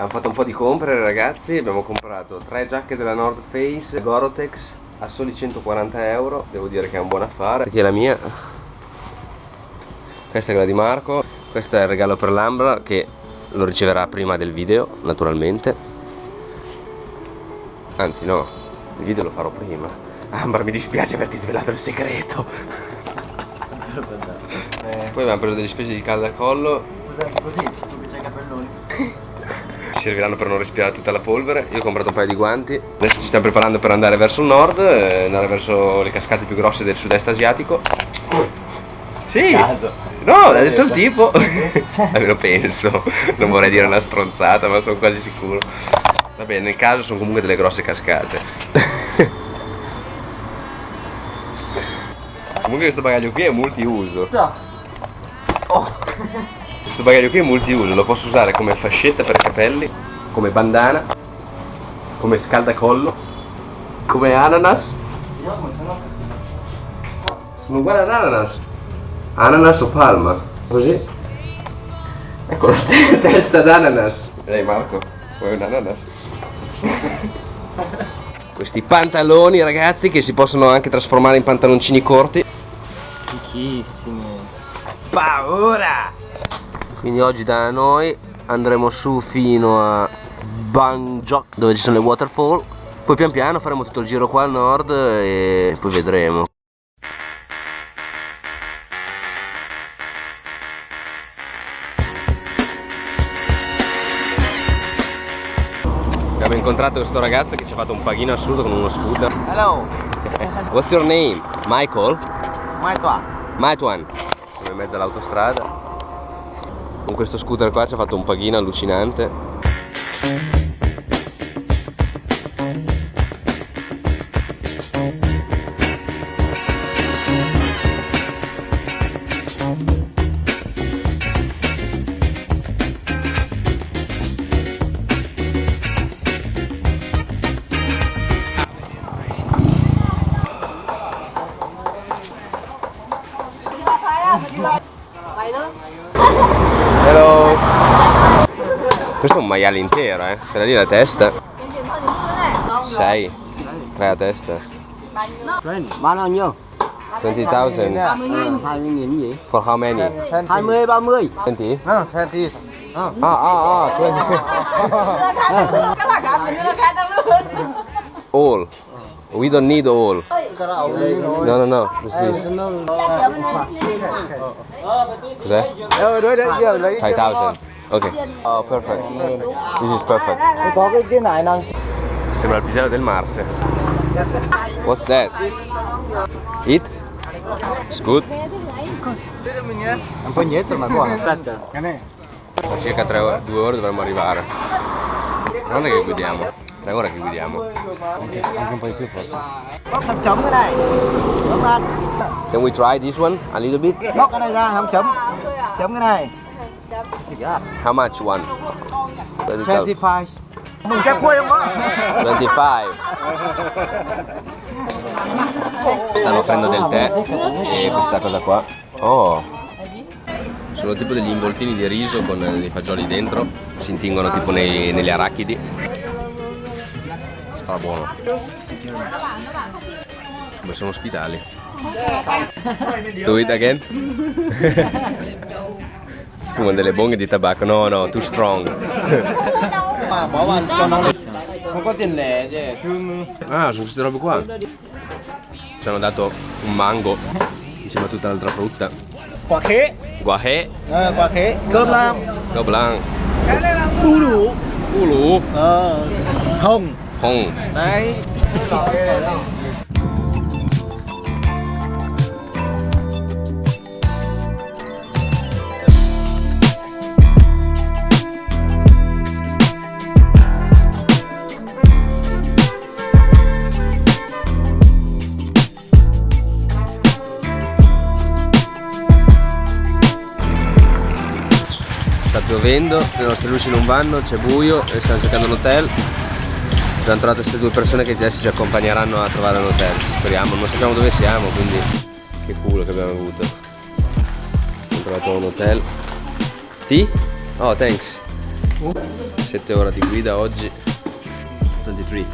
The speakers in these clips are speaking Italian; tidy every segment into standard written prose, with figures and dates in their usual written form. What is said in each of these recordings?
Abbiamo fatto un po' di compere ragazzi, abbiamo comprato 3 giacche della North Face Gore-Tex a soli 140 euro. Devo dire che è un buon affare. Questa è la mia, questa è quella di Marco, questo è il regalo per l'Ambra che lo riceverà prima del video naturalmente. Anzi no, il video lo farò prima. Ambra, mi dispiace averti svelato il segreto. Poi abbiamo preso delle specie di caldacollo. Così, tu che c'hai i capelloni. Ci serviranno per non respirare tutta la polvere. Io ho comprato un paio di guanti. Adesso ci stiamo preparando per andare verso il nord, andare verso le cascate più grosse del sud-est asiatico. Sì! Caso. No, l'ha detto il tipo. Almeno penso. Non vorrei dire una stronzata, ma sono quasi sicuro. Va bene, nel caso sono comunque delle grosse cascate. Comunque questo bagaglio qui è multiuso. Questo bagaglio qui è multiuso, lo posso usare come fascetta per capelli, come bandana, come scaldacollo, come ananas. Sono uguali all'ananas. Ananas o palma. Così. Ecco la testa d'ananas. Ehi Marco, vuoi un ananas? Questi pantaloni ragazzi che si possono anche trasformare in pantaloncini corti. Fichissimi. Paura! Quindi oggi da noi andremo su fino a Bangkok dove ci sono le waterfall. Poi pian piano faremo tutto il giro qua al nord e poi vedremo. Abbiamo incontrato questo ragazzo che ci ha fatto un paghino assurdo con uno scooter. Hello. What's your name? Michael? Maitwan. Maitwan. Siamo in mezzo all'autostrada. Con questo scooter qua ci ha fatto un paghino allucinante. Hello. Questo è un maiale intero, quella lì è la testa. 6. 3 a testa. Bán bao nhiêu? 20,000. 20.000 gì? For how many? 20, 30. 20? No, 20. Ah, 20. All. We don't need all. No. Cos'è? 5,000. Ok. Oh, perfect. This is perfect. Có cái này năng. Sembra il pisello del Marse. What's that? Eat? It's good? Un po' niente, ma buono. Tra circa 2 ore dovremmo arrivare. Guarda che guidiamo. 3 ore che guidiamo. Anche un po' di più forse. Có thằng chấm cái này. Đúng anh. Can we try this one a little bit? Bóc cái này ra, không chấm. Chấm cái này. How much one? 25. Mình chắc quê không đó. 25. Stanno offrendo del tè e questa cosa qua. Oh! Sono tipo degli involtini di riso con dei fagioli dentro. Si intingono tipo negli arachidi. Sta buono. Come sono ospitali. Do it again? Sfumano delle bonghe di tabacco. No, too strong. Mà bỏ vào cho nó không có tiền lẻ chứ. Ah, sono queste robe qua. Ci hanno dato un mango insieme a tutta l'altra frutta. Quả khế. Quả khế. Quả khế. Cơm lam. Cơm lam. Cái này là đu đủ. Đu đủ. Hồng. Hồng. Đấy. Sta piovendo, le nostre luci non vanno, c'è buio e stiamo cercando un hotel. Abbiamo trovato queste 2 persone che adesso ci accompagneranno a trovare un hotel, speriamo, non sappiamo dove siamo, quindi che culo che abbiamo avuto. Abbiamo trovato un hotel. Tea? Oh, thanks. 7 ore di guida oggi. 23.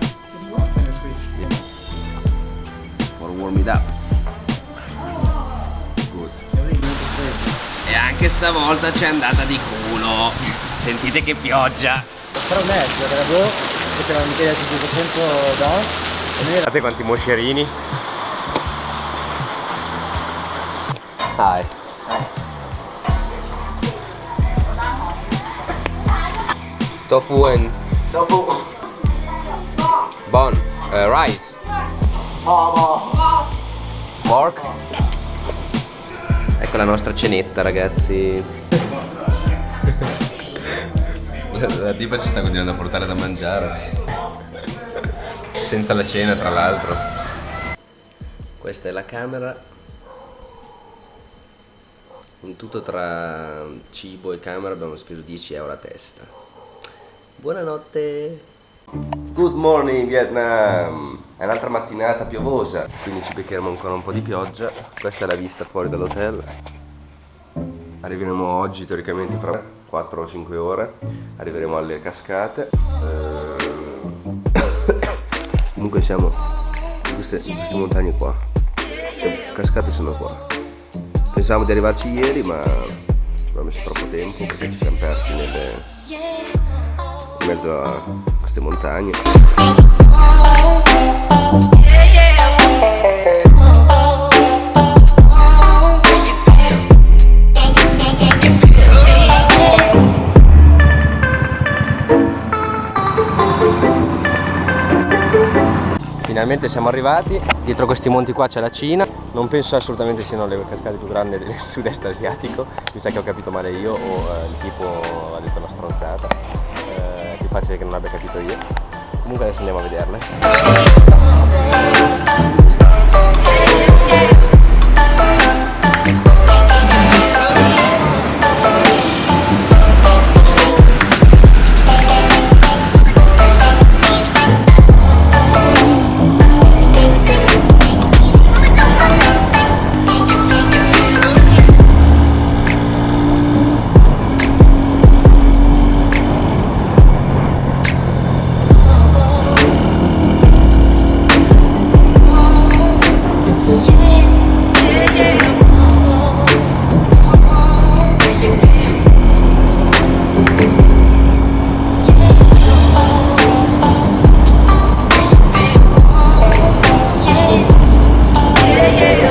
For warm it up. Good. E anche stavolta c'è andata di culo. Sentite che pioggia. Però meglio, era boh, poteva mi chiedere il 5% down. Guardate quanti moscerini. Dai. Tofu and bun, rice, pork. Ecco la nostra cenetta, ragazzi. La tipa ci sta continuando a portare da mangiare. Senza la cena, tra l'altro. Questa è la camera. In tutto tra cibo e camera abbiamo speso 10 euro a testa. Buonanotte. Good morning Vietnam. È un'altra mattinata piovosa, quindi ci beccheremo ancora un po' di pioggia. Questa è la vista fuori dall'hotel. Arriveremo oggi teoricamente fra 4 o 5 ore. Arriveremo alle cascate. Comunque siamo in queste montagne qua. Le cascate sono qua. Pensavamo di arrivarci ieri, ma abbiamo messo troppo tempo perché ci siamo persi in mezzo a queste montagne. Finalmente siamo arrivati, dietro questi monti qua c'è la Cina, non penso assolutamente siano le cascate più grandi del sud-est asiatico, mi sa che ho capito male io o il tipo ha detto una stronzata, è più facile che non abbia capito io, comunque adesso andiamo a vederle.